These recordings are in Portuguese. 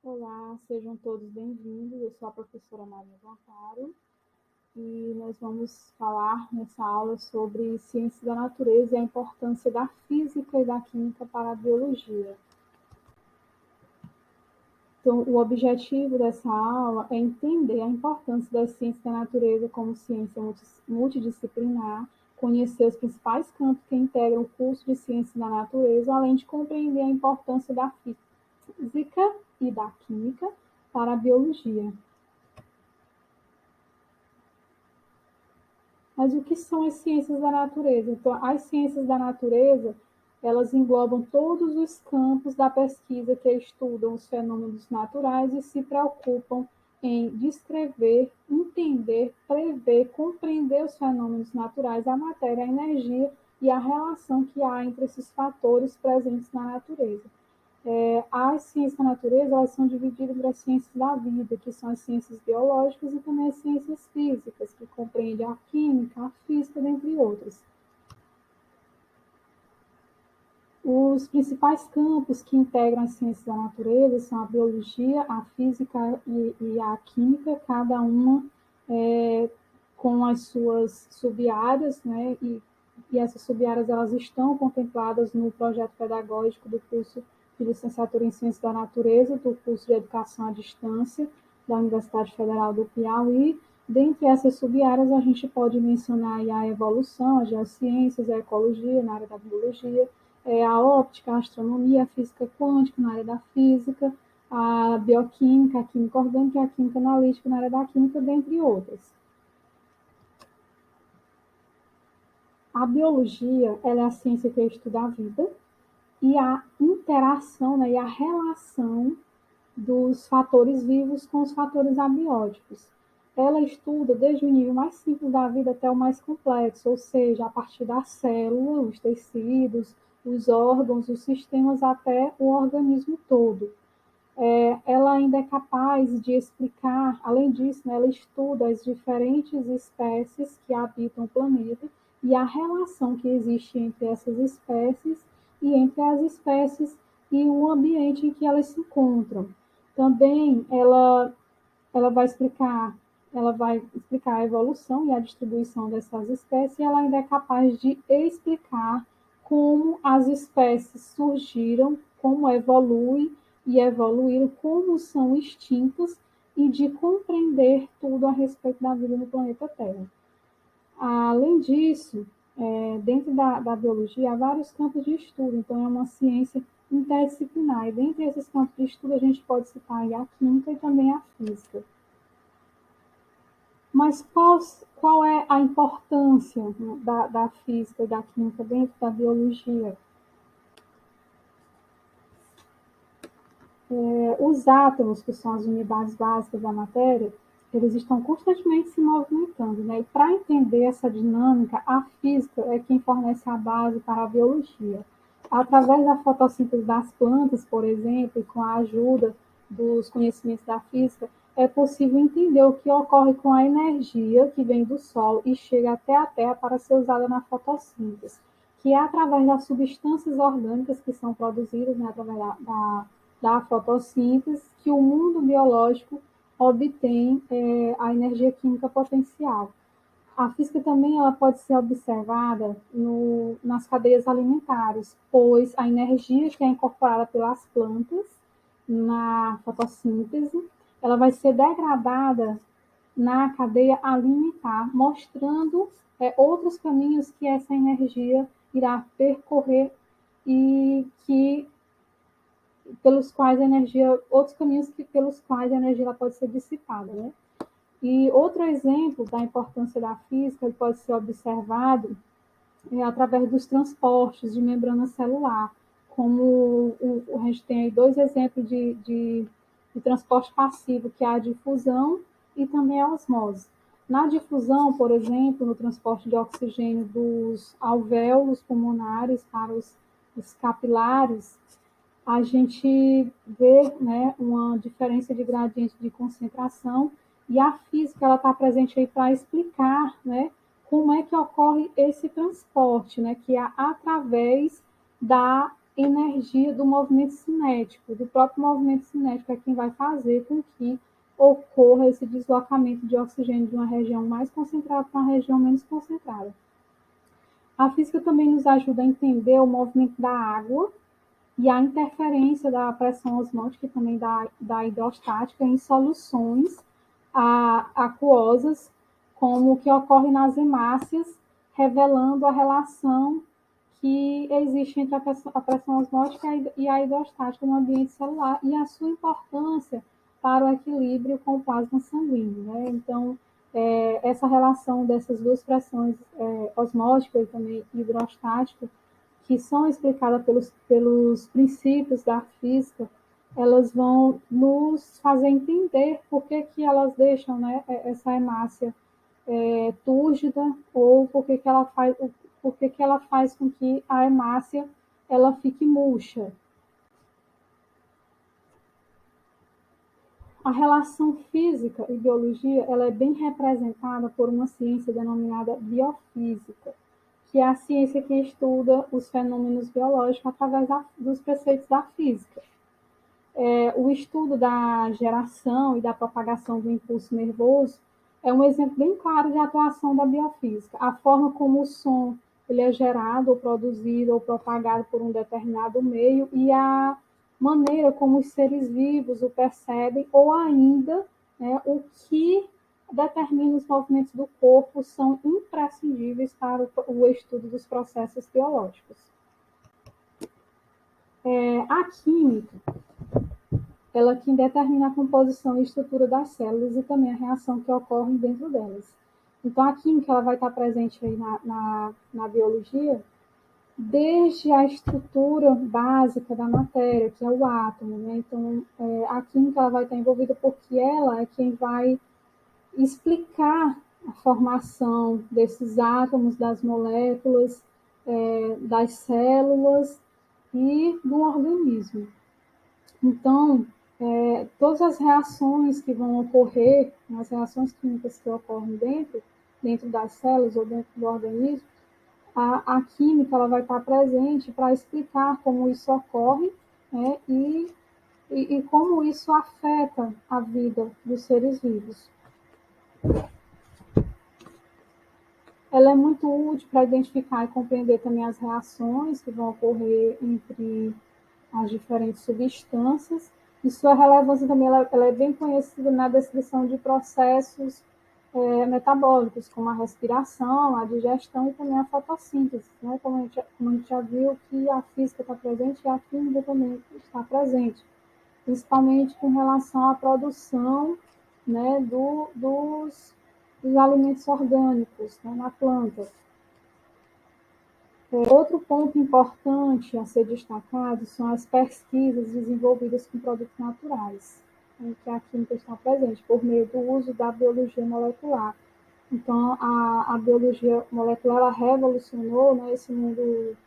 Olá, sejam todos bem-vindos. Eu sou a professora Maria do Amparo e nós vamos falar nessa aula sobre ciências da natureza e a importância da física e da química para a biologia. Então, o objetivo dessa aula é entender a importância das ciências da natureza como ciência multidisciplinar, conhecer os principais campos que integram o curso de ciências da natureza, além de compreender a importância da física e da química para a biologia. Mas o que são as ciências da natureza? Então, as ciências da natureza, elas englobam todos os campos da pesquisa que estudam os fenômenos naturais e se preocupam em descrever, entender, prever, compreender os fenômenos naturais, a matéria, a energia e a relação que há entre esses fatores presentes na natureza. As ciências da natureza, elas são divididas entre as ciências da vida, que são as ciências biológicas, e também as ciências físicas, que compreendem a química, a física, dentre outras. Os principais campos que integram as ciências da natureza são a biologia, a física e a química, cada uma com as suas sub-áreas, né? E essas sub-áreas elas estão contempladas no projeto pedagógico do curso de licenciatura em Ciências da Natureza, do curso de Educação à Distância da Universidade Federal do Piauí. Dentre essas sub-áreas, a gente pode mencionar a evolução, as geociências, a ecologia na área da biologia, a óptica, a astronomia, a física quântica na área da física, a bioquímica, a química orgânica e a química analítica na área da química, dentre outras. A biologia ela é a ciência que estuda a vida e a interação, né, e a relação dos fatores vivos com os fatores abióticos. Ela estuda desde o nível mais simples da vida até o mais complexo, ou seja, a partir da célula, os tecidos, os órgãos, os sistemas, até o organismo todo. Ela ainda é capaz de explicar, além disso, né, ela estuda as diferentes espécies que habitam o planeta e a relação que existe entre essas espécies e entre as espécies e o ambiente em que elas se encontram. Também ela vai explicar a evolução e a distribuição dessas espécies, e ela ainda é capaz de explicar como as espécies surgiram, como evoluem e evoluíram, como são extintas, e de compreender tudo a respeito da vida no planeta Terra. Além disso, dentro da biologia, há vários campos de estudo, então é uma ciência interdisciplinar, e dentre esses campos de estudo a gente pode citar a química e também a física. Mas qual é a importância da física e da química dentro da biologia? Os átomos, que são as unidades básicas da matéria, eles estão constantemente se movimentando, né? E para entender essa dinâmica, a física é quem fornece a base para a biologia. Através da fotossíntese das plantas, por exemplo, e com a ajuda dos conhecimentos da física, é possível entender o que ocorre com a energia que vem do Sol e chega até a Terra para ser usada na fotossíntese, que é através das substâncias orgânicas que são produzidas, né, através da fotossíntese, que o mundo biológico obtém a energia química potencial. A física também ela pode ser observada nas cadeias alimentares, pois a energia que é incorporada pelas plantas na fotossíntese, ela vai ser degradada na cadeia alimentar, mostrando outros caminhos que essa energia irá percorrer e que pelos quais a energia, outros caminhos pelos quais a energia pode ser dissipada, né? E outro exemplo da importância da física pode ser observado através dos transportes de membrana celular, como a gente tem aí dois exemplos de transporte passivo, que é a difusão e também a osmose. Na difusão, por exemplo, no transporte de oxigênio dos alvéolos pulmonares para os capilares, a gente vê, né, uma diferença de gradiente de concentração, e a física está presente aí para explicar, né, como é que ocorre esse transporte, né, que é através da energia do movimento cinético, do próprio movimento cinético, é quem vai fazer com que ocorra esse deslocamento de oxigênio de uma região mais concentrada para uma região menos concentrada. A física também nos ajuda a entender o movimento da água e a interferência da pressão osmótica e também da hidrostática em soluções aquosas, como o que ocorre nas hemácias, revelando a relação que existe entre a pressão osmótica e a hidrostática no ambiente celular e a sua importância para o equilíbrio com o plasma sanguíneo. Né? Então, essa relação dessas duas pressões, osmótica e também hidrostática, que são explicadas pelos princípios da física, elas vão nos fazer entender por que elas deixam, né, essa hemácia túrgida, ou por que ela faz com que a hemácia ela fique murcha. A relação física e biologia ela é bem representada por uma ciência denominada biofísica, que é a ciência que estuda os fenômenos biológicos através dos preceitos da física. O estudo da geração e da propagação do impulso nervoso é um exemplo bem claro de atuação da biofísica. A forma como o som ele é gerado, ou produzido, ou propagado por um determinado meio, e a maneira como os seres vivos o percebem, ou ainda, né, o que determina os movimentos do corpo são imprescindíveis para o estudo dos processos biológicos. A química ela que determina a composição e estrutura das células e também a reação que ocorre dentro delas. Então, a química ela vai estar presente aí na biologia, desde a estrutura básica da matéria, que é o átomo. Né? Então, a química ela vai estar envolvida porque ela é quem vai explicar a formação desses átomos, das moléculas, das células e do organismo. Então, todas as reações que vão ocorrer, as reações químicas que ocorrem dentro das células ou dentro do organismo, a química ela vai estar presente para explicar como isso ocorre, né, e como isso afeta a vida dos seres vivos. Ela é muito útil para identificar e compreender também as reações que vão ocorrer entre as diferentes substâncias, e sua relevância também ela é bem conhecida na descrição de processos metabólicos, como a respiração, a digestão e também a fotossíntese. Né? Como a gente já viu que a física está presente e a química também está presente, principalmente com relação à produção, né, dos alimentos orgânicos, né, na planta. Outro ponto importante a ser destacado são as pesquisas desenvolvidas com produtos naturais, em que a química está presente por meio do uso da biologia molecular. Então, a biologia molecular ela revolucionou, né, esse mundo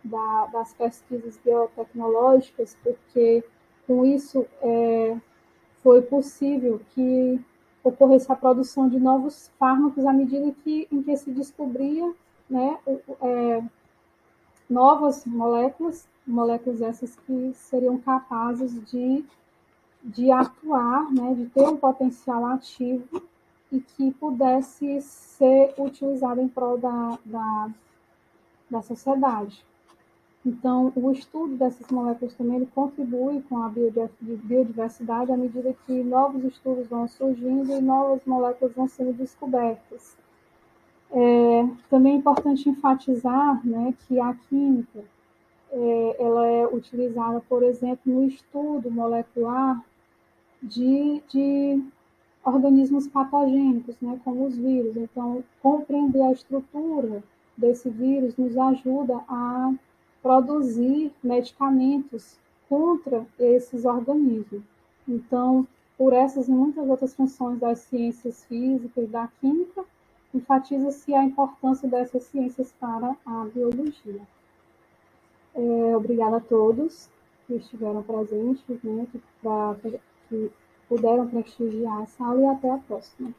das pesquisas biotecnológicas, porque com isso foi possível que ocorresse a produção de novos fármacos à medida em que se descobria, né, novas moléculas essas que seriam capazes de atuar, né, de ter um potencial ativo e que pudesse ser utilizado em prol da sociedade. Então, o estudo dessas moléculas também ele contribui com a biodiversidade à medida que novos estudos vão surgindo e novas moléculas vão sendo descobertas. Também é importante enfatizar, né, que a química ela é utilizada, por exemplo, no estudo molecular de organismos patogênicos, né, como os vírus. Então, compreender a estrutura desse vírus nos ajuda a produzir medicamentos contra esses organismos. Então, por essas e muitas outras funções das ciências físicas e da química, enfatiza-se a importância dessas ciências para a biologia. Obrigada a todos que estiveram presentes, né, que puderam prestigiar essa aula, e até a próxima.